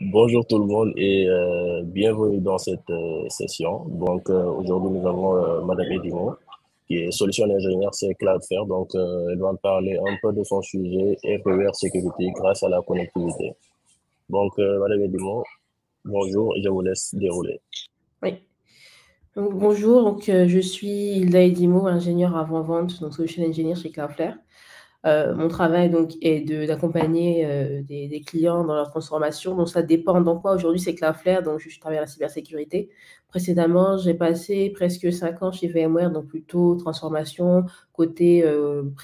Bonjour tout le monde et bienvenue dans cette session. Donc aujourd'hui nous avons Madame Edimo qui est solution ingénieure chez Cloudflare. Donc elle va me parler un peu de son sujet Everywhere Security grâce à la connectivité. Donc Madame Edimo, bonjour et je vous laisse dérouler. Oui. Donc, bonjour, je suis Hilda Edimo, ingénieure avant-vente, donc solution engineer chez Cloudflare. Mon travail est d'accompagner des clients dans leur transformation. Donc ça dépend dans quoi. Aujourd'hui, c'est Cloudflare, donc je travaille à la cybersécurité. Précédemment, j'ai passé presque 5 ans chez VMware, donc plutôt transformation côté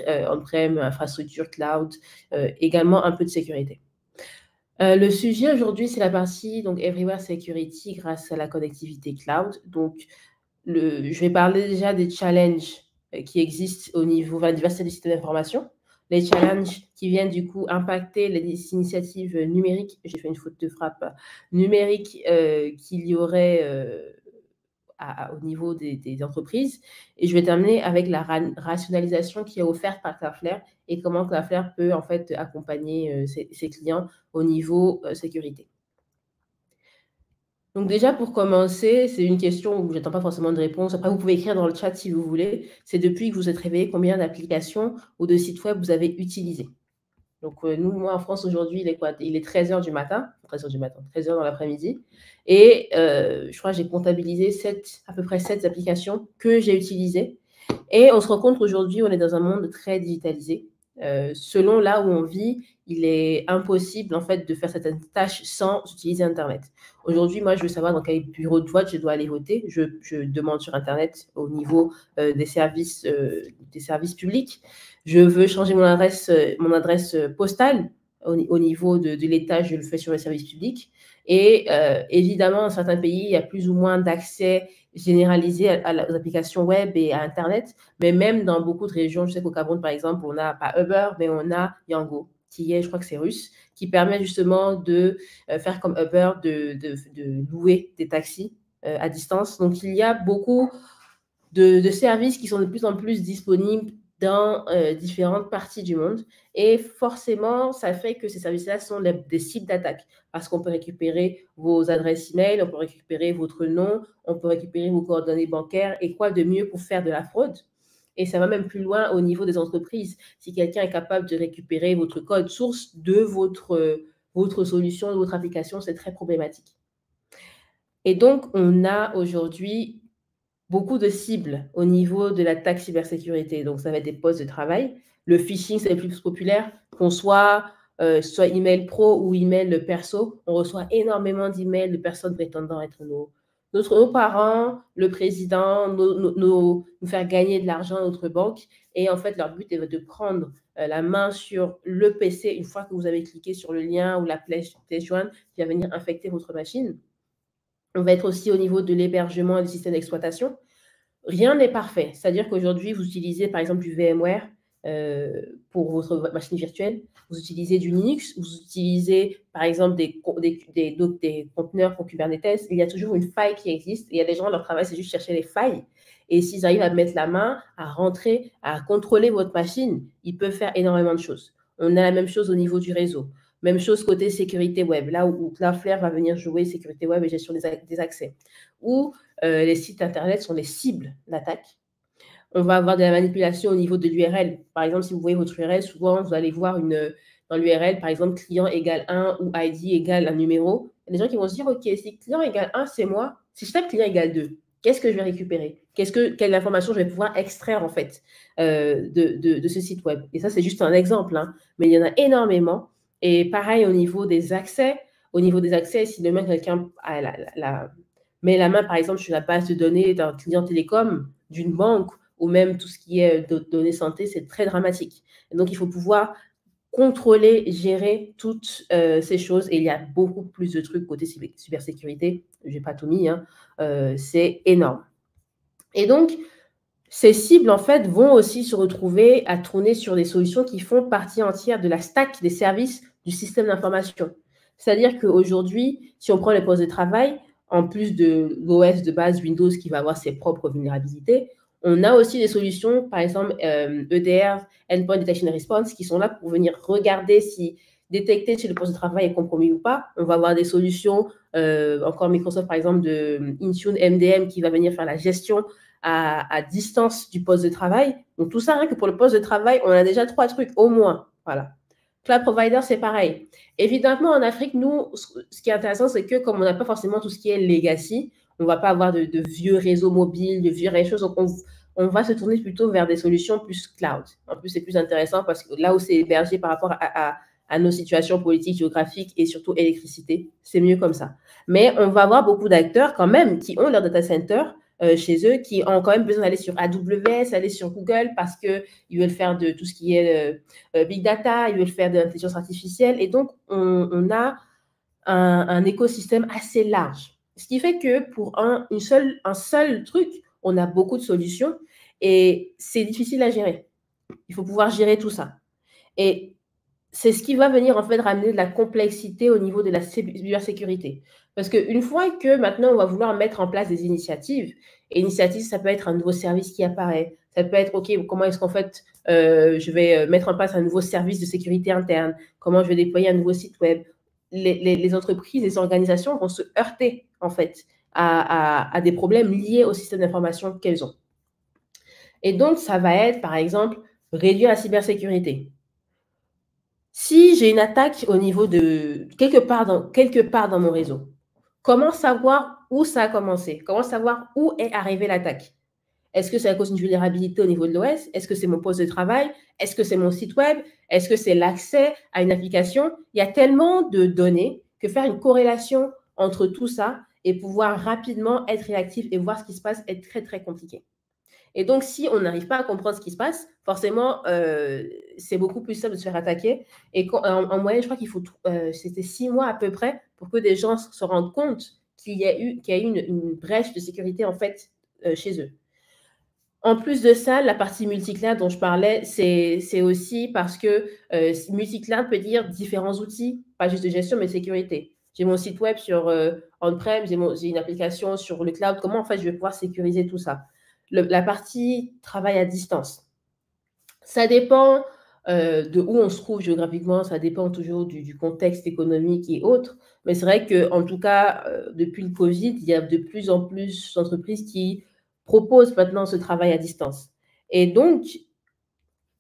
on-prem, infrastructure, cloud, également un peu de sécurité. Le sujet aujourd'hui, c'est la partie donc Everywhere Security grâce à la connectivité cloud. Donc, je vais parler déjà des challenges qui existent au niveau de la diversité des systèmes d'information. Les challenges qui viennent du coup impacter les initiatives numériques, j'ai fait une faute de frappe, numériques qu'il y aurait au niveau des entreprises. Et je vais terminer avec la rationalisation qui est offerte par Cloudflare et comment Cloudflare peut en fait accompagner ses clients au niveau sécurité. Donc déjà, pour commencer, c'est une question où je n'attends pas forcément de réponse. Après, vous pouvez écrire dans le chat si vous voulez. C'est depuis que vous êtes réveillé, combien d'applications ou de sites web vous avez utilisé. Donc, moi, en France, aujourd'hui, il est 13h du matin, 13h du matin, 13h dans l'après-midi. Et je crois que j'ai comptabilisé à peu près 7 applications que j'ai utilisées. Et on se rend compte qu'aujourd'hui, on est dans un monde très digitalisé. Selon là où on vit, il est impossible en fait de faire certaines tâches sans utiliser Internet. Aujourd'hui, moi, je veux savoir dans quel bureau de vote je dois aller voter. Je demande sur Internet au niveau des services publics. Je veux changer mon adresse postale au niveau de l'État, je le fais sur les services publics. Et évidemment, dans certains pays, il y a plus ou moins d'accès généralisé aux applications web et à Internet, mais même dans beaucoup de régions, je sais qu'au Cameroun, par exemple, on n'a pas Uber, mais on a Yango, qui est, je crois que c'est russe, qui permet justement de faire comme Uber, de louer des taxis à distance. Donc, il y a beaucoup de services qui sont de plus en plus disponibles dans différentes parties du monde. Et forcément, ça fait que ces services-là sont des sites d'attaque parce qu'on peut récupérer vos adresses email, on peut récupérer votre nom, on peut récupérer vos coordonnées bancaires. Et quoi de mieux pour faire de la fraude? Et ça va même plus loin au niveau des entreprises. Si quelqu'un est capable de récupérer votre code source de votre solution, de votre application, c'est très problématique. Et donc, on a aujourd'hui beaucoup de cibles au niveau de l'attaque cybersécurité. Donc, ça va être des postes de travail. Le phishing, c'est le plus populaire. Qu'on soit email pro ou email perso, on reçoit énormément d'emails de personnes prétendant être nos parents, le président, nous faire gagner de l'argent à notre banque. Et en fait, leur but est de prendre la main sur le PC une fois que vous avez cliqué sur le lien ou la flèche jointe qui va venir infecter votre machine. On va être aussi au niveau de l'hébergement et du système d'exploitation. Rien n'est parfait. C'est-à-dire qu'aujourd'hui, vous utilisez par exemple du VMware pour votre machine virtuelle, vous utilisez du Linux, vous utilisez par exemple des conteneurs pour Kubernetes. Il y a toujours une faille qui existe. Il y a des gens, leur travail, c'est juste chercher les failles. Et s'ils arrivent à mettre la main, à rentrer, à contrôler votre machine, ils peuvent faire énormément de choses. On a la même chose au niveau du réseau. Même chose côté sécurité web, là où Cloudflare va venir jouer sécurité web et gestion des accès. Où les sites Internet sont les cibles d'attaque. On va avoir de la manipulation au niveau de l'URL. Par exemple, si vous voyez votre URL, souvent, vous allez voir dans l'URL, par exemple, client égale 1 ou ID égale un numéro. Il y a des gens qui vont se dire, OK, si client égale 1, c'est moi. Si je tape client égale 2, qu'est-ce que je vais récupérer? Quelle information je vais pouvoir extraire, en fait, de ce site web? Et ça, c'est juste un exemple, hein, mais il y en a énormément. Et pareil, au niveau des accès, si demain quelqu'un met la main, par exemple, sur la base de données d'un client télécom, d'une banque, ou même tout ce qui est données santé, c'est très dramatique. Et donc, il faut pouvoir contrôler, gérer toutes ces choses. Et il y a beaucoup plus de trucs côté cybersécurité. Je n'ai pas tout mis, hein. C'est énorme. Et donc, ces cibles, en fait, vont aussi se retrouver à tourner sur des solutions qui font partie entière de la stack des services du système d'information. C'est-à-dire qu'aujourd'hui, si on prend les postes de travail, en plus de l'OS de base Windows qui va avoir ses propres vulnérabilités, on a aussi des solutions, par exemple EDR, Endpoint Detection and Response, qui sont là pour venir regarder si détecter si le poste de travail est compromis ou pas. On va avoir des solutions, encore Microsoft par exemple, de Intune MDM qui va venir faire la gestion à distance du poste de travail. Donc tout ça, rien que pour le poste de travail, on a déjà 3 trucs au moins. Voilà. Cloud provider, c'est pareil. Évidemment, en Afrique, nous, ce qui est intéressant, c'est que comme on n'a pas forcément tout ce qui est legacy, on ne va pas avoir de vieux réseaux mobiles, de vieux choses. Donc on va se tourner plutôt vers des solutions plus cloud. En plus, c'est plus intéressant parce que là où c'est hébergé par rapport à nos situations politiques, géographiques et surtout électricité, c'est mieux comme ça. Mais on va avoir beaucoup d'acteurs quand même qui ont leur data center chez eux, qui ont quand même besoin d'aller sur AWS, aller sur Google parce qu'ils veulent faire de tout ce qui est big data, ils veulent faire de l'intelligence artificielle. Et donc, on a un écosystème assez large. Ce qui fait que pour un seul truc, on a beaucoup de solutions et c'est difficile à gérer. Il faut pouvoir gérer tout ça. Et c'est ce qui va venir en fait ramener de la complexité au niveau de la cybersécurité. Parce qu'une fois que maintenant on va vouloir mettre en place des initiatives, et initiative, ça peut être un nouveau service qui apparaît, ça peut être, OK, comment est-ce qu'en fait je vais mettre en place un nouveau service de sécurité interne, comment je vais déployer un nouveau site web. Les entreprises, les organisations vont se heurter en fait à des problèmes liés au système d'information qu'elles ont. Et donc, ça va être, par exemple, réduire la cybersécurité. Si j'ai une attaque au niveau de quelque part dans mon réseau, comment savoir où ça a commencé? Comment savoir où est arrivée l'attaque? Est-ce que c'est à cause d'une vulnérabilité au niveau de l'OS? Est-ce que c'est mon poste de travail? Est-ce que c'est mon site web? Est-ce que c'est l'accès à une application? Il y a tellement de données que faire une corrélation entre tout ça et pouvoir rapidement être réactif et voir ce qui se passe est très, très compliqué. Et donc, si on n'arrive pas à comprendre ce qui se passe, forcément, c'est beaucoup plus simple de se faire attaquer. Et en moyenne, je crois qu'il faut, c'était 6 mois à peu près pour que des gens se rendent compte qu'il y a eu une brèche de sécurité, en fait, chez eux. En plus de ça, la partie multi-cloud dont je parlais, c'est aussi parce que multi-cloud peut dire différents outils, pas juste de gestion, mais de sécurité. J'ai mon site web sur on-prem, j'ai une application sur le cloud. Comment, en fait, je vais pouvoir sécuriser tout ça? La partie travail à distance. Ça dépend de où on se trouve géographiquement, ça dépend toujours du contexte économique et autres. Mais c'est vrai qu'en tout cas, depuis le Covid, il y a de plus en plus d'entreprises qui proposent maintenant ce travail à distance. Et donc,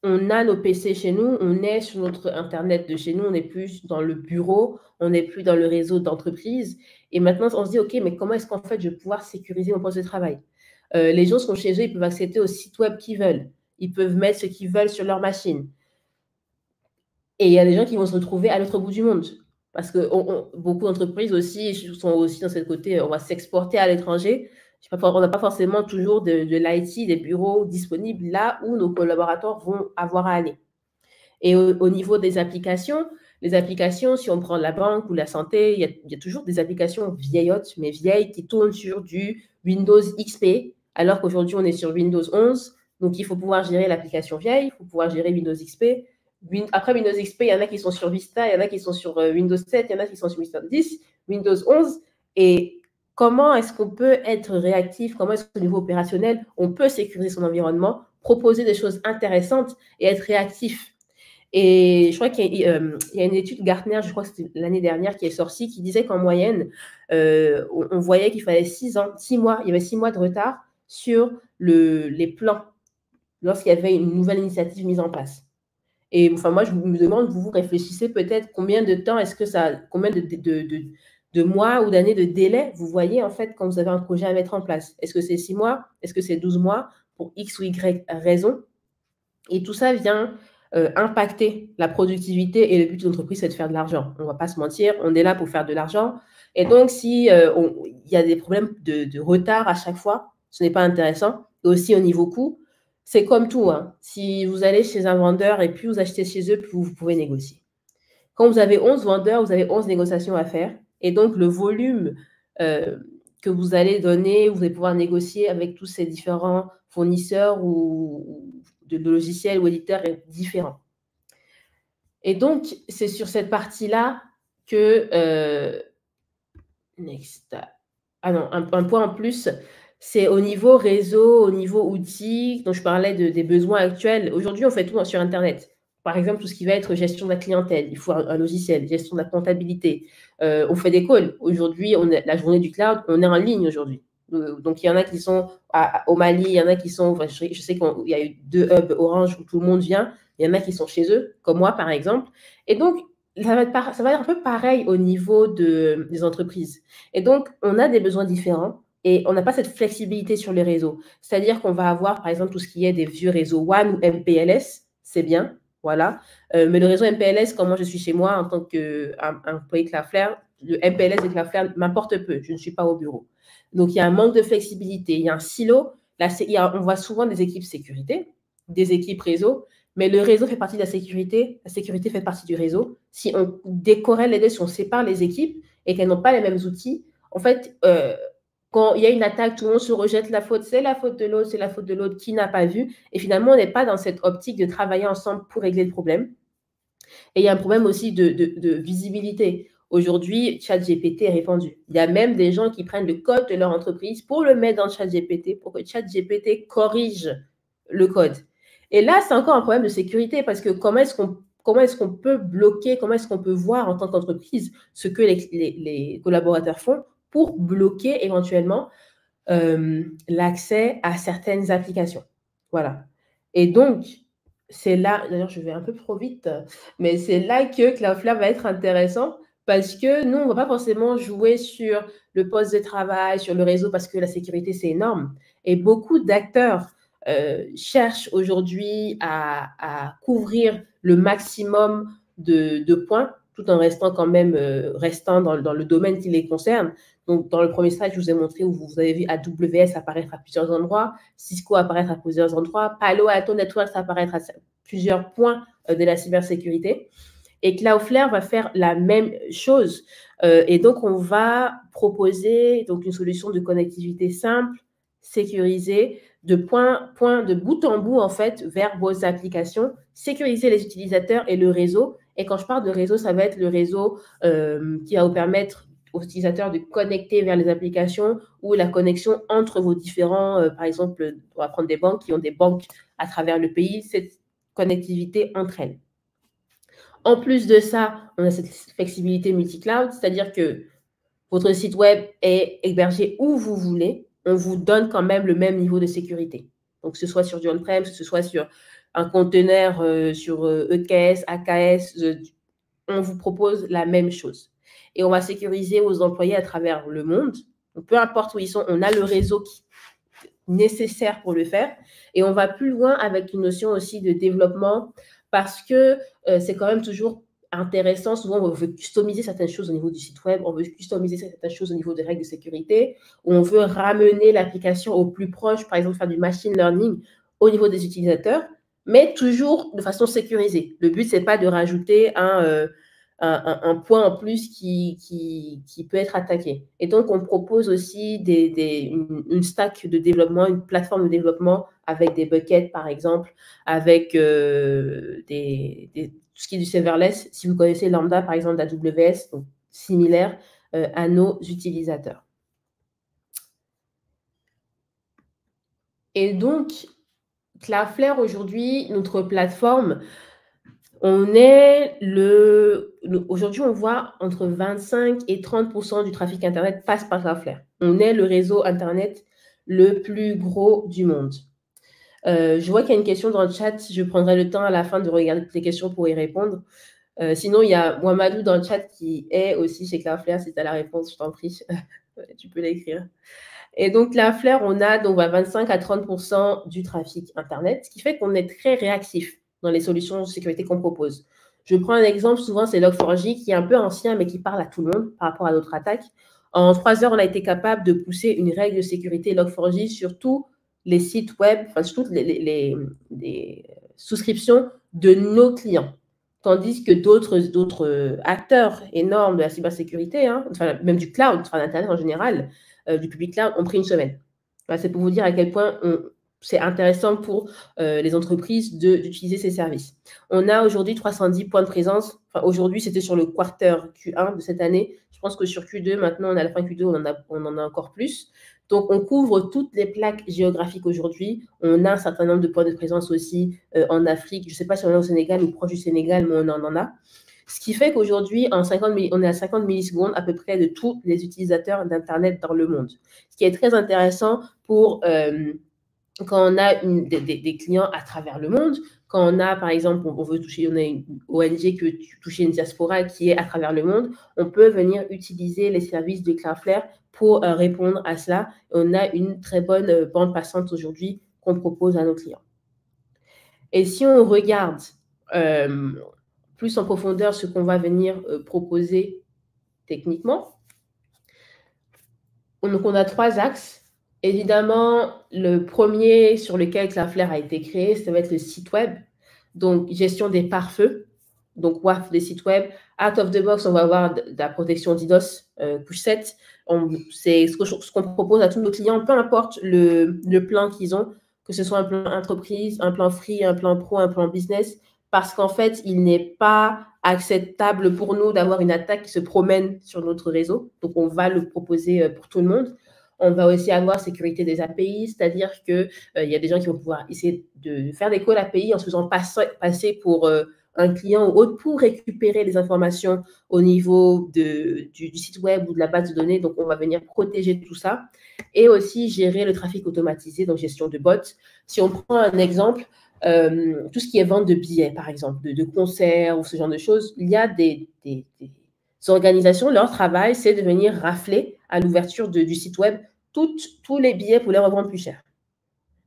on a nos PC chez nous, on est sur notre Internet de chez nous, on n'est plus dans le bureau, on n'est plus dans le réseau d'entreprise. Et maintenant, on se dit, OK, mais comment est-ce qu'en fait je vais pouvoir sécuriser mon poste de travail? Les gens sont chez eux, ils peuvent accéder au site web qu'ils veulent. Ils peuvent mettre ce qu'ils veulent sur leur machine. Et il y a des gens qui vont se retrouver à l'autre bout du monde. Parce que beaucoup d'entreprises aussi sont aussi dans ce côté, on va s'exporter à l'étranger. On n'a pas forcément toujours de l'IT, des bureaux disponibles là où nos collaborateurs vont avoir à aller. Et au niveau des applications, les applications, si on prend la banque ou la santé, il y a toujours des applications vieillottes, mais vieilles, qui tournent sur du Windows XP, alors qu'aujourd'hui, on est sur Windows 11. Donc, il faut pouvoir gérer l'application vieille, il faut pouvoir gérer Windows XP. Après Windows XP, il y en a qui sont sur Vista, il y en a qui sont sur Windows 7, il y en a qui sont sur Windows 10, Windows 11. Et comment est-ce qu'on peut être réactif? Comment est-ce qu'au niveau opérationnel, on peut sécuriser son environnement, proposer des choses intéressantes et être réactif? Et je crois qu'il y a une étude Gartner, je crois que c'était l'année dernière, qui est sortie, qui disait qu'en moyenne, on voyait qu'il fallait 6 mois, il y avait 6 mois de retard sur les plans lorsqu'il y avait une nouvelle initiative mise en place. Et enfin, moi, je me demande, vous réfléchissez peut-être combien de temps est-ce que ça, combien de mois ou d'années de délai vous voyez en fait quand vous avez un projet à mettre en place? Est-ce que c'est 6 mois? Est-ce que c'est 12 mois? Pour X ou Y raison? Et tout ça vient impacter la productivité, et le but de l'entreprise, c'est de faire de l'argent. On ne va pas se mentir, on est là pour faire de l'argent. Et donc, si il y a des problèmes de retard à chaque fois, ce n'est pas intéressant. Et aussi au niveau coût, c'est comme tout. Hein. Si vous allez chez un vendeur et puis vous achetez chez eux, plus vous pouvez négocier. Quand vous avez 11 vendeurs, vous avez 11 négociations à faire. Et donc, le volume que vous allez donner, vous allez pouvoir négocier avec tous ces différents fournisseurs ou de logiciels ou éditeurs est différent. Et donc, c'est sur cette partie-là que... next. Ah non, un point en plus, c'est au niveau réseau, au niveau outils, dont je parlais des besoins actuels. Aujourd'hui, on fait tout sur Internet. par exemple, tout ce qui va être gestion de la clientèle, il faut un logiciel, gestion de la comptabilité. On fait des calls. Aujourd'hui, la journée du cloud, on est en ligne aujourd'hui. Donc, il y en a qui sont au Mali, il y en a qui sont, enfin, je sais qu'il y a eu 2 hubs Orange où tout le monde vient. Il y en a qui sont chez eux, comme moi, par exemple. Et donc, ça va être un peu pareil au niveau des entreprises. Et donc, on a des besoins différents et on n'a pas cette flexibilité sur les réseaux. C'est-à-dire qu'on va avoir, par exemple, tout ce qui est des vieux réseaux WAN ou MPLS, c'est bien, voilà. Mais le réseau MPLS, quand moi je suis chez moi en tant qu'employé Cloudflare, le MPLS de Cloudflare m'importe peu, je ne suis pas au bureau. Donc, il y a un manque de flexibilité, il y a un silo. Là, on voit souvent des équipes sécurité, des équipes réseau, mais le réseau fait partie de la sécurité fait partie du réseau. Si on décorrèle les deux, si on sépare les équipes et qu'elles n'ont pas les mêmes outils, en fait, quand il y a une attaque, tout le monde se rejette la faute, c'est la faute de l'autre, c'est la faute de l'autre qui n'a pas vu. Et finalement, on n'est pas dans cette optique de travailler ensemble pour régler le problème. Et il y a un problème aussi de visibilité. Aujourd'hui, ChatGPT est répandu. Il y a même des gens qui prennent le code de leur entreprise pour le mettre dans ChatGPT, pour que ChatGPT corrige le code. Et là, c'est encore un problème de sécurité parce que comment est-ce qu'on peut bloquer, comment est-ce qu'on peut voir en tant qu'entreprise ce que les collaborateurs font pour bloquer éventuellement l'accès à certaines applications. Voilà. Et donc, c'est là, d'ailleurs, je vais un peu trop vite, mais c'est là que Cloudflare va être intéressant parce que nous, on ne va pas forcément jouer sur le poste de travail, sur le réseau, parce que la sécurité, c'est énorme. Et beaucoup d'acteurs cherchent aujourd'hui à couvrir le maximum de points, tout en restant quand même dans le domaine qui les concerne. Donc, dans le premier slide, je vous ai montré où vous avez vu AWS apparaître à plusieurs endroits, Cisco apparaître à plusieurs endroits, Palo Alto Networks apparaître à plusieurs points de la cybersécurité. Et Cloudflare va faire la même chose. Et donc, on va proposer donc, une solution de connectivité simple, sécurisée, de bout en bout, en fait, vers vos applications, sécuriser les utilisateurs et le réseau. Et quand je parle de réseau, ça va être le réseau qui va vous permettre aux utilisateurs de connecter vers les applications ou la connexion entre vos différents, par exemple, on va prendre des banques qui ont des banques à travers le pays, cette connectivité entre elles. En plus de ça, on a cette flexibilité multi-cloud, c'est-à-dire que votre site web est hébergé où vous voulez, on vous donne quand même le même niveau de sécurité. Donc, que ce soit sur du on-prem, que ce soit sur un conteneur, sur EKS, AKS, on vous propose la même chose. Et on va sécuriser vos employés à travers le monde. Donc, peu importe où ils sont, on a le réseau nécessaire pour le faire. Et on va plus loin avec une notion aussi de développement parce que c'est quand même toujours intéressant. Souvent, on veut customiser certaines choses au niveau du site web, on veut customiser certaines choses au niveau des règles de sécurité, ou on veut ramener l'application au plus proche, par exemple faire du machine learning au niveau des utilisateurs, mais toujours de façon sécurisée. Le but, c'est pas de rajouter un point en plus qui peut être attaqué. Et donc, on propose aussi une stack de développement, une plateforme de développement avec des buckets, par exemple, avec tout ce qui est du serverless. Si vous connaissez Lambda, par exemple, d'AWS, donc similaire à nos utilisateurs. Et donc, Cloudflare, aujourd'hui, notre plateforme, aujourd'hui, on voit entre 25 et 30% du trafic Internet passe par Cloudflare. On est le réseau Internet le plus gros du monde. Je vois qu'il y a une question dans le chat. Je prendrai le temps à la fin de regarder toutes les questions pour y répondre. Sinon, il y a Mohamedou dans le chat qui est aussi chez Cloudflare. Si tu as la réponse, je t'en prie, tu peux l'écrire. Et donc, Cloudflare, on a donc 25 à 30% du trafic Internet, ce qui fait qu'on est très réactif dans les solutions de sécurité qu'on propose. Je prends un exemple, souvent c'est Log4j qui est un peu ancien, mais qui parle à tout le monde par rapport à d'autres attaques. En 3 heures, on a été capable de pousser une règle de sécurité Log4j sur tous les sites web, enfin sur toutes les souscriptions de nos clients. Tandis que d'autres acteurs énormes de la cybersécurité, enfin, même du cloud, enfin d'Internet en général, du public cloud, ont pris une semaine. Voilà, c'est pour vous dire à quel point c'est intéressant pour les entreprises d'utiliser ces services. On a aujourd'hui 310 points de présence. Enfin, aujourd'hui, c'était sur le quarter Q1 de cette année. Je pense que sur Q2, maintenant, on a à la fin Q2, on en a encore plus. Donc, on couvre toutes les plaques géographiques aujourd'hui. On a un certain nombre de points de présence aussi en Afrique. Je ne sais pas si on est au Sénégal ou proche du Sénégal, mais on en a. Ce qui fait qu'aujourd'hui, on est à 50 millisecondes à peu près de tous les utilisateurs d'Internet dans le monde. Ce qui est très intéressant pour quand on a des clients à travers le monde, quand on a, par exemple, on veut toucher, on a une ONG qui veut toucher une diaspora qui est à travers le monde, on peut venir utiliser les services de Cloudflare pour répondre à cela. On a une très bonne bande passante aujourd'hui qu'on propose à nos clients. Et si on regarde plus en profondeur ce qu'on va venir proposer techniquement, donc on a 3 axes. Évidemment, le premier sur lequel Cloudflare a été créé, ça va être le site web. Donc, gestion des pare-feux, donc WAF des sites web. Out of the box, on va avoir de la protection DDoS, push 7. C'est ce qu'on propose à tous nos clients, peu importe le plan qu'ils ont, que ce soit un plan entreprise, un plan free, un plan pro, un plan business, parce qu'en fait, il n'est pas acceptable pour nous d'avoir une attaque qui se promène sur notre réseau. Donc, on va le proposer pour tout le monde. On va aussi avoir sécurité des API, c'est-à-dire qu'il y a des gens qui vont pouvoir essayer de faire des calls API en se faisant passer pour un client ou autre pour récupérer les informations au niveau du site web ou de la base de données. Donc, on va venir protéger tout ça et aussi gérer le trafic automatisé, donc gestion de bots. Si on prend un exemple, tout ce qui est vente de billets, par exemple, de concerts ou ce genre de choses, il y a des organisations, leur travail, c'est de venir rafler à l'ouverture du site web tous les billets pour les revendre plus cher.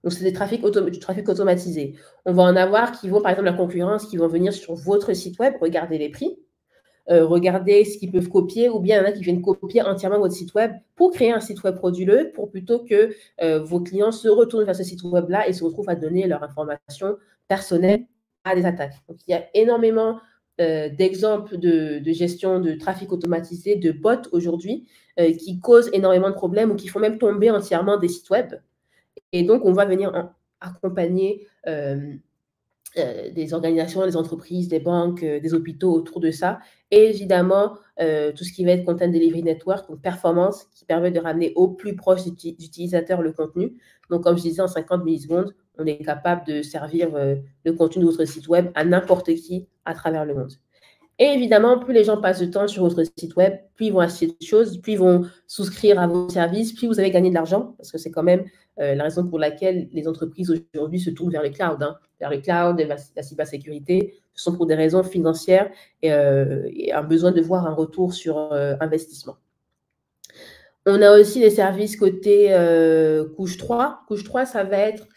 Donc, c'est du trafic automatisé. On va en avoir qui vont, par exemple, la concurrence, qui vont venir sur votre site web, regarder les prix, regarder ce qu'ils peuvent copier, ou bien il y en a qui viennent copier entièrement votre site web pour créer un site web frauduleux, pour plutôt que vos clients se retournent vers ce site web-là et se retrouvent à donner leurs informations personnelles à des attaques. Donc, il y a énormément d'exemples de gestion de trafic automatisé, de bots aujourd'hui, qui causent énormément de problèmes ou qui font même tomber entièrement des sites web. Et donc, on va venir accompagner des organisations, des entreprises, des banques, des hôpitaux autour de ça. Et évidemment, tout ce qui va être Content Delivery Network, donc performance, qui permet de ramener au plus proche d'utilisateurs le contenu. Donc, comme je disais, en 50 millisecondes, on est capable de servir le contenu de votre site web à n'importe qui à travers le monde. Et évidemment, plus les gens passent de temps sur votre site web, plus ils vont acheter de choses, plus ils vont souscrire à vos services, plus vous avez gagné de l'argent, parce que c'est quand même la raison pour laquelle les entreprises aujourd'hui se tournent vers le cloud, vers le cloud et la cybersécurité. Ce sont pour des raisons financières et un besoin de voir un retour sur investissement. On a aussi des services côté couche 3. Couche 3, ça va être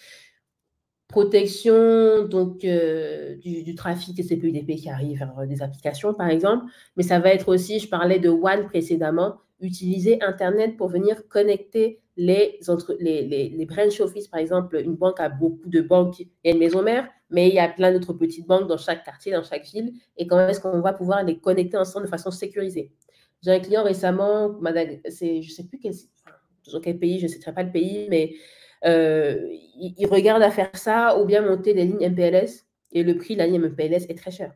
protection donc du trafic TCP/IP qui arrive vers des applications, par exemple. Mais ça va être aussi, je parlais de WAN précédemment, utiliser Internet pour venir connecter les branch office. Par exemple, une banque a beaucoup de banques et une maison mère, mais il y a plein d'autres petites banques dans chaque quartier, dans chaque ville. Et comment est-ce qu'on va pouvoir les connecter ensemble de façon sécurisée? J'ai un client récemment, je ne sais plus quel pays, je ne sais pas le pays, mais il regarde à faire ça ou bien monter des lignes MPLS et le prix de la ligne MPLS est très cher.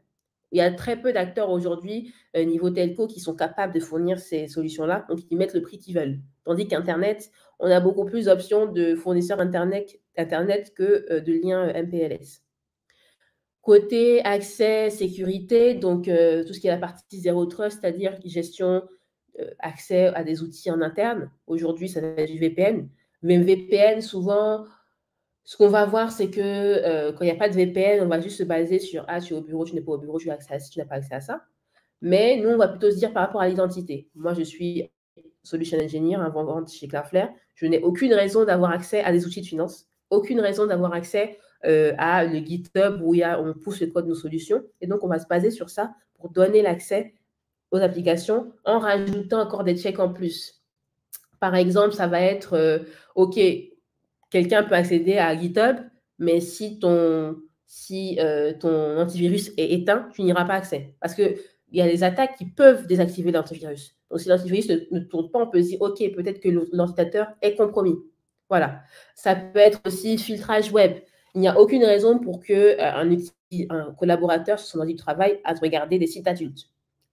Il y a très peu d'acteurs aujourd'hui niveau telco qui sont capables de fournir ces solutions-là, donc ils mettent le prix qu'ils veulent. Tandis qu'Internet, on a beaucoup plus d'options de fournisseurs Internet que de liens MPLS. Côté accès, sécurité, donc tout ce qui est la partie Zero Trust, c'est-à-dire gestion, accès à des outils en interne. Aujourd'hui, ça va être du VPN. Mais VPN, souvent, ce qu'on va voir, c'est que quand il n'y a pas de VPN, on va juste se baser sur « Ah, tu es au bureau, tu n'es pas au bureau, tu as accès à ça, tu n'as pas accès à ça ». Mais nous, on va plutôt se dire par rapport à l'identité. Moi, je suis Solution Engineer, avant-vente chez Cloudflare. Je n'ai aucune raison d'avoir accès à des outils de finance, aucune raison d'avoir accès à le GitHub où on pousse le code de nos solutions. Et donc, on va se baser sur ça pour donner l'accès aux applications en rajoutant encore des checks en plus. Par exemple, ça va être, OK, quelqu'un peut accéder à GitHub, mais si ton antivirus est éteint, tu n'y auras pas accès. Parce qu'il y a des attaques qui peuvent désactiver l'antivirus. Donc, si l'antivirus ne tourne pas, on peut se dire, OK, peut-être que l'ordinateur est compromis. Voilà. Ça peut être aussi filtrage web. Il n'y a aucune raison pour que un collaborateur sur son ordi de travail aille regarder des sites adultes,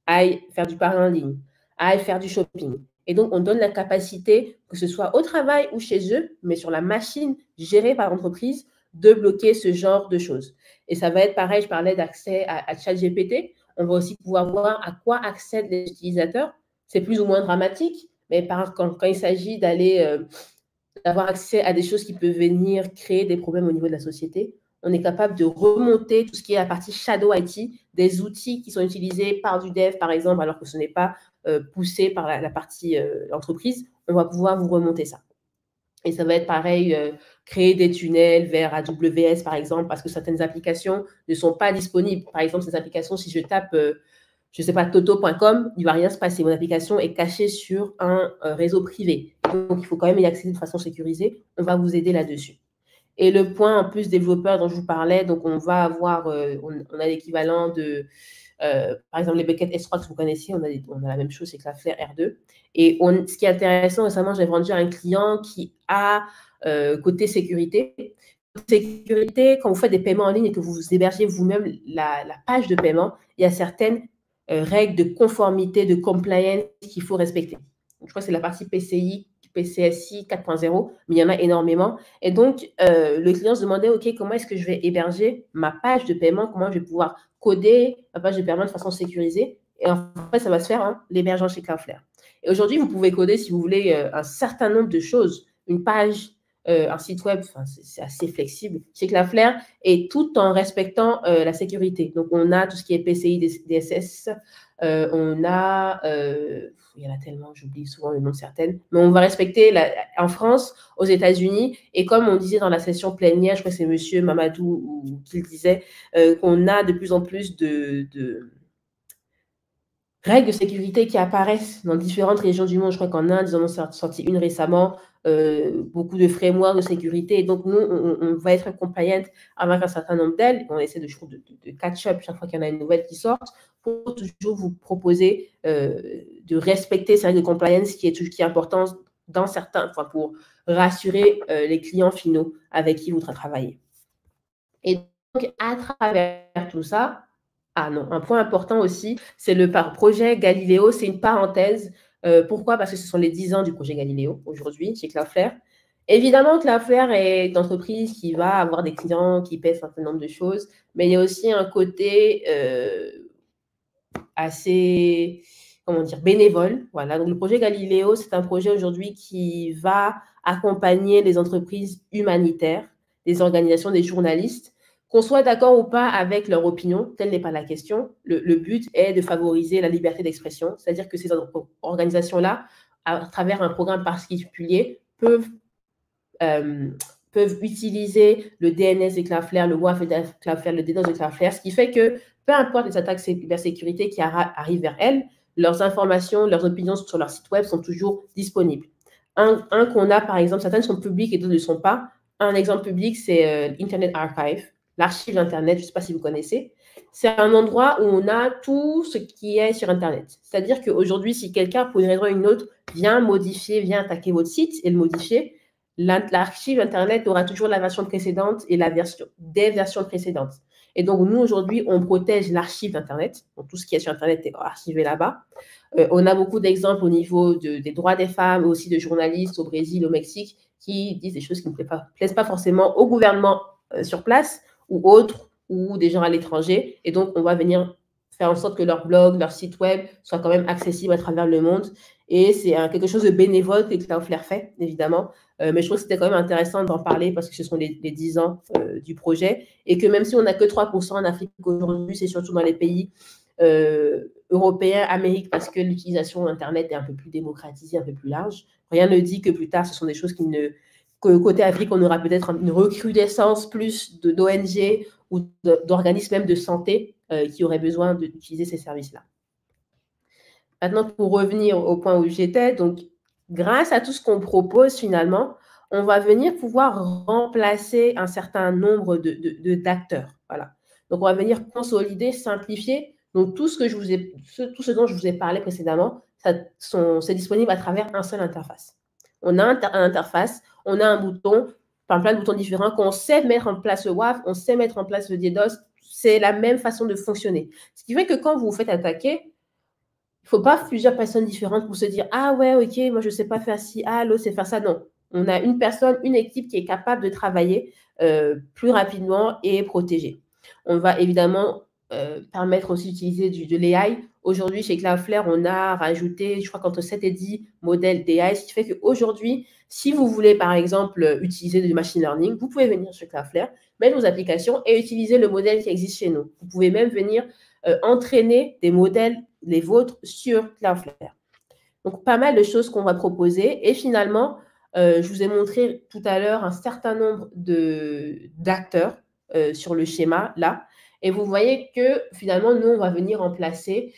aille faire du parler en ligne, aille faire du shopping. Et donc, on donne la capacité, que ce soit au travail ou chez eux, mais sur la machine gérée par l'entreprise, de bloquer ce genre de choses. Et ça va être pareil, je parlais d'accès à ChatGPT. On va aussi pouvoir voir à quoi accèdent les utilisateurs. C'est plus ou moins dramatique, mais quand il s'agit d'avoir accès à des choses qui peuvent venir créer des problèmes au niveau de la société, on est capable de remonter tout ce qui est la partie shadow IT, des outils qui sont utilisés par du dev, par exemple, alors que ce n'est pas poussé par la partie entreprise. On va pouvoir vous remonter ça. Et ça va être pareil, créer des tunnels vers AWS, par exemple, parce que certaines applications ne sont pas disponibles. Par exemple, ces applications, si je tape, je ne sais pas, toto.com, il ne va rien se passer. Mon application est cachée sur un réseau privé. Donc, il faut quand même y accéder de façon sécurisée. On va vous aider là-dessus. Et le point en plus développeur dont je vous parlais, donc on va avoir, on a l'équivalent de, par exemple, les buckets S3 que vous connaissez, on a la même chose, c'est Cloudflare R2. Et ce qui est intéressant, récemment, j'ai vendu à un client qui a côté sécurité. Sécurité, quand vous faites des paiements en ligne et que vous hébergez vous-même la page de paiement, il y a certaines règles de conformité, de compliance qu'il faut respecter. Donc, je crois que c'est la partie PCI 4.0, mais il y en a énormément. Et donc, le client se demandait, OK, comment est-ce que je vais héberger ma page de paiement? Comment je vais pouvoir coder ma page de paiement de façon sécurisée? Et en fait, ça va se faire l'hébergeant chez Cloudflare. Et aujourd'hui, vous pouvez coder, si vous voulez, un certain nombre de choses. Une page, un site web, c'est assez flexible chez Cloudflare, et tout en respectant la sécurité. Donc, on a tout ce qui est PCI, DSS, on a, il y en a tellement, j'oublie souvent le nom de certaines, mais on va respecter en France, aux États-Unis, et comme on disait dans la session plénière, je crois que c'est monsieur Mamadou qui le disait, qu'on a de plus en plus de règles de sécurité qui apparaissent dans différentes régions du monde. Je crois qu'en Inde, ils en ont sorti une récemment, beaucoup de frameworks de sécurité. Et donc, nous, on va être compliant avec un certain nombre d'elles. On essaie de catch-up chaque fois qu'il y en a une nouvelle qui sort pour toujours vous proposer de respecter ces règles de compliance qui est important dans certains, pour rassurer les clients finaux avec qui vous travaillez. Et donc, à travers tout ça, un point important aussi, c'est le projet Galileo. C'est une parenthèse. Pourquoi? Parce que ce sont les 10 ans du projet Galileo aujourd'hui chez Cloudflare. Évidemment, Cloudflare est une entreprise qui va avoir des clients qui paient un certain nombre de choses, mais il y a aussi un côté assez, comment dire, bénévole. Voilà. Donc, le projet Galileo, c'est un projet aujourd'hui qui va accompagner les entreprises humanitaires, les organisations, des journalistes. Qu'on soit d'accord ou pas avec leur opinion, telle n'est pas la question. Le but est de favoriser la liberté d'expression, c'est-à-dire que ces organisations-là, à travers un programme particulier, peuvent utiliser le DNS de Cloudflare, le WAF de Cloudflare, le DDoS de Cloudflare, ce qui fait que peu importe les attaques cybersécurité qui arrivent vers elles, leurs informations, leurs opinions sur leur site web sont toujours disponibles. Un qu'on a, par exemple, certaines sont publiques et d'autres ne le sont pas. Un exemple public, c'est Internet Archive, l'archive Internet, je ne sais pas si vous connaissez. C'est un endroit où on a tout ce qui est sur Internet. C'est-à-dire qu'aujourd'hui, si quelqu'un, pour une raison ou une autre, vient vient attaquer votre site et le modifier, l'archive Internet aura toujours la version précédente et des versions précédentes. Et donc, nous, aujourd'hui, on protège l'archive Internet. Donc, tout ce qui est sur Internet est archivé là-bas. On a beaucoup d'exemples au niveau des droits des femmes, aussi de journalistes au Brésil, au Mexique, qui disent des choses qui ne plaisent pas forcément au gouvernement sur place ou autres, ou des gens à l'étranger. Et donc, on va venir faire en sorte que leur blog, leur site web soit quand même accessible à travers le monde. Et c'est quelque chose de bénévole que Cloudflare fait, évidemment. Mais je trouve que c'était quand même intéressant d'en parler parce que ce sont les 10 ans du projet. Et que même si on n'a que 3% en Afrique aujourd'hui, c'est surtout dans les pays européens, Amérique, parce que l'utilisation d'Internet est un peu plus démocratisée, un peu plus large. Rien ne dit que plus tard, ce sont des choses que côté Afrique, on aura peut-être une recrudescence plus d'ONG ou d'organismes même de santé qui auraient besoin d'utiliser ces services-là. Maintenant, pour revenir au point où j'étais, donc, grâce à tout ce qu'on propose, finalement, on va venir pouvoir remplacer un certain nombre d'acteurs. Voilà. Donc, on va venir consolider, simplifier. Donc, tout ce dont je vous ai parlé précédemment, c'est disponible à travers un seul interface. On a une interface, on a un bouton, plein de boutons différents, qu'on sait mettre en place le WAF, on sait mettre en place le DDoS. C'est la même façon de fonctionner. Ce qui fait que quand vous vous faites attaquer, il ne faut pas plusieurs personnes différentes pour se dire « Ah ouais, ok, moi je ne sais pas faire ci, ah l'autre sait faire ça ». Non, on a une personne, une équipe qui est capable de travailler plus rapidement et protéger. On va évidemment permettre aussi d'utiliser de l'AI. Aujourd'hui, chez Cloudflare, on a rajouté, je crois, qu'entre 7 et 10 modèles d'AI, ce qui fait qu'aujourd'hui, si vous voulez, par exemple, utiliser du machine learning, vous pouvez venir chez Cloudflare, mettre vos applications et utiliser le modèle qui existe chez nous. Vous pouvez même venir entraîner des modèles, les vôtres, sur Cloudflare. Donc, pas mal de choses qu'on va proposer. Et finalement, je vous ai montré tout à l'heure un certain nombre d'acteurs sur le schéma, là. Et vous voyez que finalement, nous, on va venir remplacer,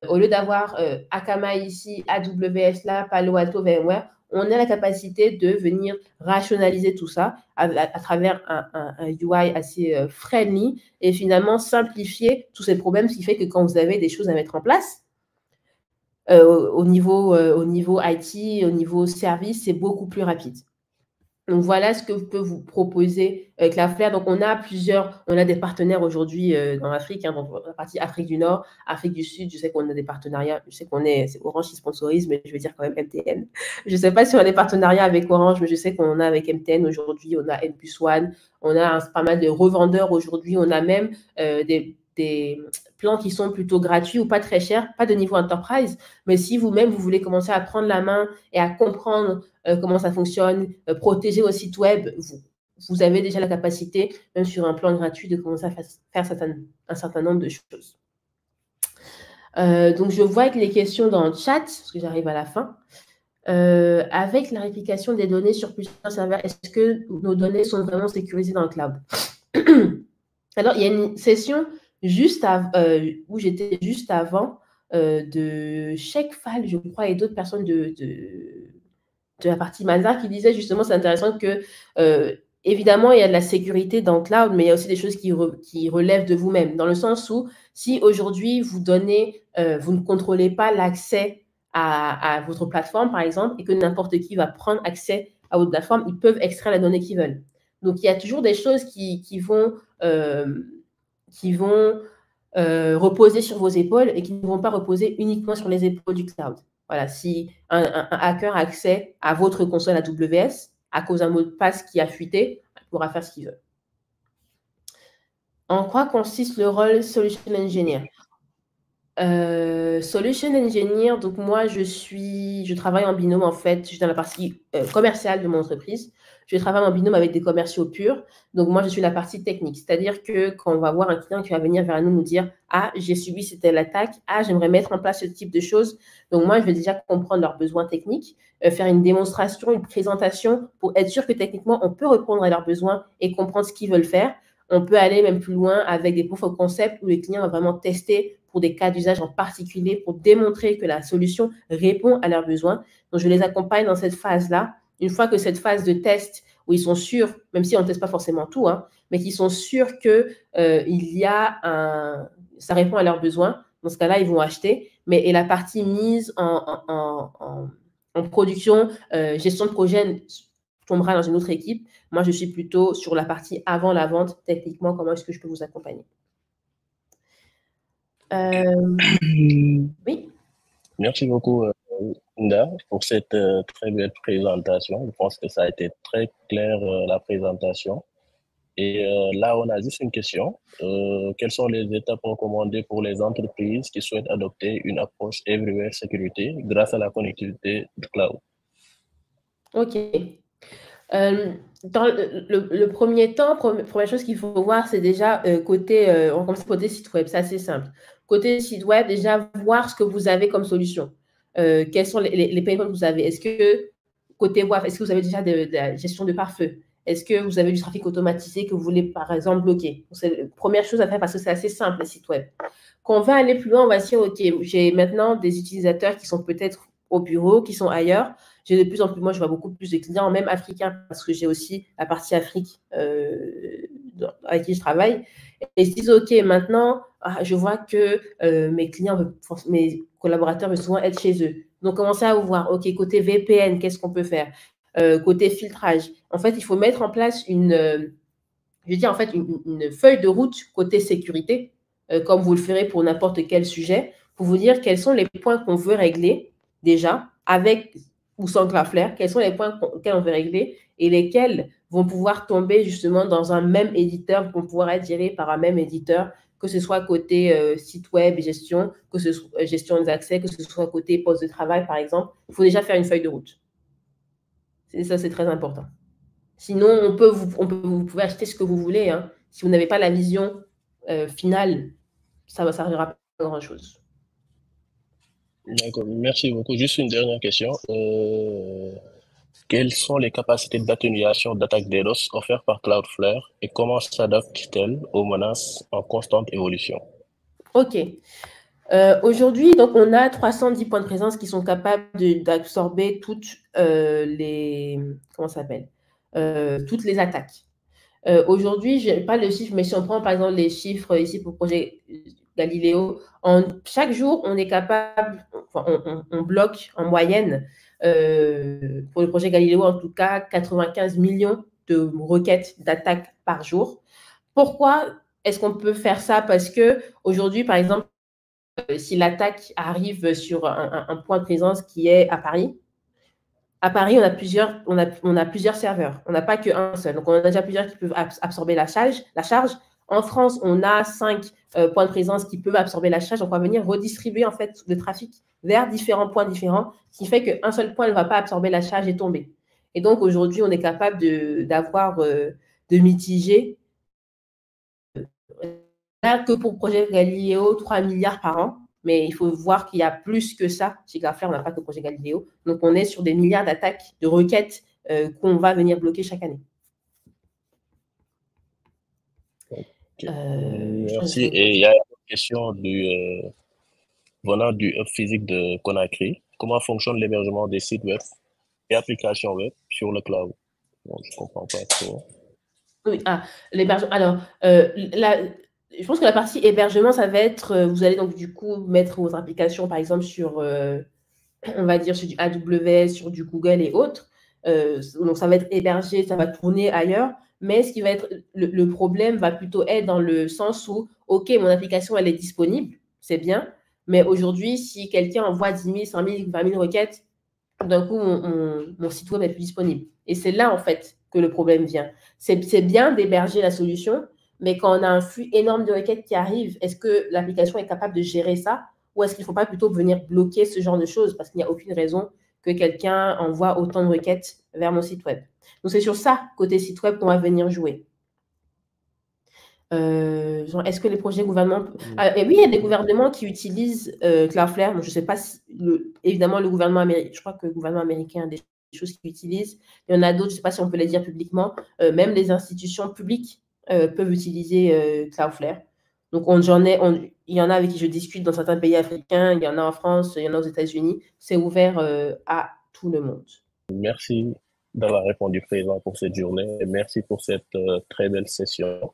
au lieu d'avoir Akamai ici, AWS là, Palo Alto, VMware, on a la capacité de venir rationaliser tout ça à travers un UI assez friendly et finalement simplifier tous ces problèmes, ce qui fait que quand vous avez des choses à mettre en place, au niveau IT, au niveau service, c'est beaucoup plus rapide. Donc, voilà ce que peut vous proposer Cloudflare. Donc, on a des partenaires aujourd'hui en Afrique, hein, donc la partie Afrique du Nord, Afrique du Sud. Je sais qu'on a des partenariats. Je sais c'est Orange qui sponsorise, mais je veux dire quand même MTN. Je ne sais pas si on a des partenariats avec Orange, mais je sais qu'on a avec MTN aujourd'hui. On a N+1, on a pas mal de revendeurs aujourd'hui. On a même des plans qui sont plutôt gratuits ou pas très chers, pas de niveau enterprise, mais si vous-même, vous voulez commencer à prendre la main et à comprendre comment ça fonctionne, protéger vos sites web, vous avez déjà la capacité, même sur un plan gratuit, de commencer à faire un certain nombre de choses. Donc, je vois que les questions dans le chat, parce que j'arrive à la fin. Avec la réplication des données sur plusieurs serveurs, est-ce que nos données sont vraiment sécurisées dans le cloud? Alors, il y a une session où j'étais juste avant de Shekfal, je crois, et d'autres personnes de la partie Mazar qui disait justement, c'est intéressant que, évidemment, il y a de la sécurité dans le cloud, mais il y a aussi des choses qui relèvent de vous-même, dans le sens où si aujourd'hui vous ne contrôlez pas l'accès à votre plateforme, par exemple, et que n'importe qui va prendre accès à votre plateforme, ils peuvent extraire les données qu'ils veulent. Donc, il y a toujours des choses qui vont reposer sur vos épaules et qui ne vont pas reposer uniquement sur les épaules du cloud. Voilà, si un hacker a accès à votre console AWS à cause d'un mot de passe qui a fuité, il pourra faire ce qu'il veut. En quoi consiste le rôle Solution Engineer? Solution Engineer, donc moi, je travaille en binôme, en fait. Je suis dans la partie commerciale de mon entreprise. Je travaille en binôme avec des commerciaux purs. Donc, moi, je suis la partie technique. C'est-à-dire que quand on va voir un client qui va venir vers nous dire « Ah, j'ai subi cette telle attaque. Ah, j'aimerais mettre en place ce type de choses. » Donc, moi, je vais déjà comprendre leurs besoins techniques, faire une démonstration, une présentation pour être sûr que techniquement, on peut répondre à leurs besoins et comprendre ce qu'ils veulent faire. On peut aller même plus loin avec des proof of concept où les clients vont vraiment tester pour des cas d'usage en particulier pour démontrer que la solution répond à leurs besoins. Donc, je les accompagne dans cette phase-là. Une fois que cette phase de test, où ils sont sûrs, même si on ne teste pas forcément tout, hein, mais qu'ils sont sûrs que ça répond à leurs besoins, dans ce cas-là, ils vont acheter. Et la partie mise en production, gestion de projet tombera dans une autre équipe. Moi, je suis plutôt sur la partie avant la vente, techniquement, comment est-ce que je peux vous accompagner. Oui. Merci beaucoup, Nda, pour cette très belle présentation. Je pense que ça a été très clair, la présentation. Et là, on a juste une question. Quelles sont les étapes recommandées pour les entreprises qui souhaitent adopter une approche everywhere sécurité grâce à la connectivité de cloud? OK. Dans le premier temps, première chose qu'il faut voir, c'est déjà on commence côté site web. C'est assez simple. Côté site web, déjà voir ce que vous avez comme solution. Quels sont les pain points que vous avez? Est-ce que côté WAF, est-ce que vous avez déjà de la gestion de pare-feu? Est-ce que vous avez du trafic automatisé que vous voulez, par exemple, bloquer? C'est la première chose à faire parce que c'est assez simple, les sites web. Quand on va aller plus loin, on va se dire, OK, j'ai maintenant des utilisateurs qui sont peut-être au bureau, qui sont ailleurs. J'ai de plus en plus, moi, je vois beaucoup plus de clients, même africains, parce que j'ai aussi la partie Afrique avec qui je travaille, et ils se disent, OK, maintenant, je vois que mes clients, mes collaborateurs veulent souvent être chez eux. Donc, commencez à vous voir, OK, côté VPN, qu'est-ce qu'on peut faire? Côté filtrage. En fait, il faut mettre en place une feuille de route côté sécurité, comme vous le ferez pour n'importe quel sujet, pour vous dire quels sont les points qu'on veut régler déjà, avec ou sans Cloudflare, quels sont les points auxquels on veut régler et lesquels vont pouvoir tomber justement dans un même éditeur, vont pouvoir être gérés par un même éditeur, que ce soit côté site web et gestion, que ce soit gestion des accès, que ce soit côté poste de travail, par exemple. Il faut déjà faire une feuille de route. Ça, c'est très important. Sinon, vous pouvez acheter ce que vous voulez. Hein. Si vous n'avez pas la vision finale, ça ne servira pas à grand-chose. D'accord, merci beaucoup. Juste une dernière question. Quelles sont les capacités d'atténuation d'attaque DDoS offertes par Cloudflare et comment s'adaptent-elles aux menaces en constante évolution? OK. Aujourd'hui, donc, on a 310 points de présence qui sont capables d'absorber toutes les... Comment ça s'appelle toutes les attaques. Aujourd'hui, je n'ai pas le chiffre, mais si on prend par exemple les chiffres ici pour le projet Galileo, chaque jour, on est capable, on bloque en moyenne, pour le projet Galileo, en tout cas, 95 millions de requêtes d'attaques par jour. Pourquoi est-ce qu'on peut faire ça? Parce qu'aujourd'hui, par exemple, si l'attaque arrive sur un point de présence qui est à Paris, on a plusieurs serveurs. On n'a pas qu'un seul. Donc, on a déjà plusieurs qui peuvent absorber la charge. En France, on a 5 points de présence qui peuvent absorber la charge. Donc, on va venir redistribuer en fait le trafic vers différents points différents, ce qui fait qu'un seul point ne va pas absorber la charge et tomber. Et donc, aujourd'hui, on est capable de mitiger. Là, que pour le projet Galileo, 3 milliards par an. Mais il faut voir qu'il y a plus que ça. Chez Cloudflare, on n'a pas que le projet Galileo. Donc, on est sur des milliards d'attaques, de requêtes qu'on va venir bloquer chaque année. Okay. Merci. Et il y a une question venant du hub physique de Conakry. Comment fonctionne l'hébergement des sites web et applications web sur le cloud? Bon, je ne comprends pas trop. Oui, l'hébergement. Alors, je pense que la partie hébergement, ça va être, vous allez donc du coup mettre vos applications, par exemple, sur, on va dire, sur du AWS, sur du Google et autres. Donc, ça va être hébergé, ça va tourner ailleurs. Mais ce qui va être le problème va plutôt être dans le sens où, OK, mon application, elle est disponible, c'est bien. Mais aujourd'hui, si quelqu'un envoie 10 000, 100 000, 20 000 requêtes, d'un coup, mon site web n'est plus disponible. Et c'est là, en fait, que le problème vient. C'est bien d'héberger la solution, mais quand on a un flux énorme de requêtes qui arrivent, est-ce que l'application est capable de gérer ça? Ou est-ce qu'il ne faut pas plutôt venir bloquer ce genre de choses? Parce qu'il n'y a aucune raison que quelqu'un envoie autant de requêtes vers mon site web. Donc, c'est sur ça, côté site web, qu'on va venir jouer. Est-ce que les projets gouvernement... oui, il y a des gouvernements qui utilisent Cloudflare. Bon, je ne sais pas si... évidemment, le gouvernement américain... Je crois que le gouvernement américain a des choses qu'il utilise. Il y en a d'autres, je ne sais pas si on peut les dire publiquement. Même les institutions publiques peuvent utiliser Cloudflare. Donc, il y en a avec qui je discute dans certains pays africains. Il y en a en France, il y en a aux États-Unis. C'est ouvert à tout le monde. Merci d'avoir répondu présent pour cette journée. Et merci pour cette très belle session.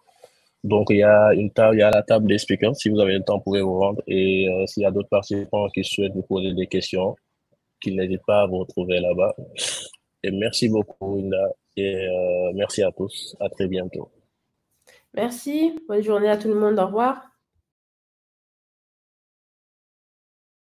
Donc, il y a la table des speakers. Si vous avez le temps, vous pouvez vous rendre. Et s'il y a d'autres participants qui souhaitent vous poser des questions, qu'ils n'hésitent pas à vous retrouver là-bas. Et merci beaucoup, Inda. Et merci à tous. À très bientôt. Merci. Bonne journée à tout le monde. Au revoir.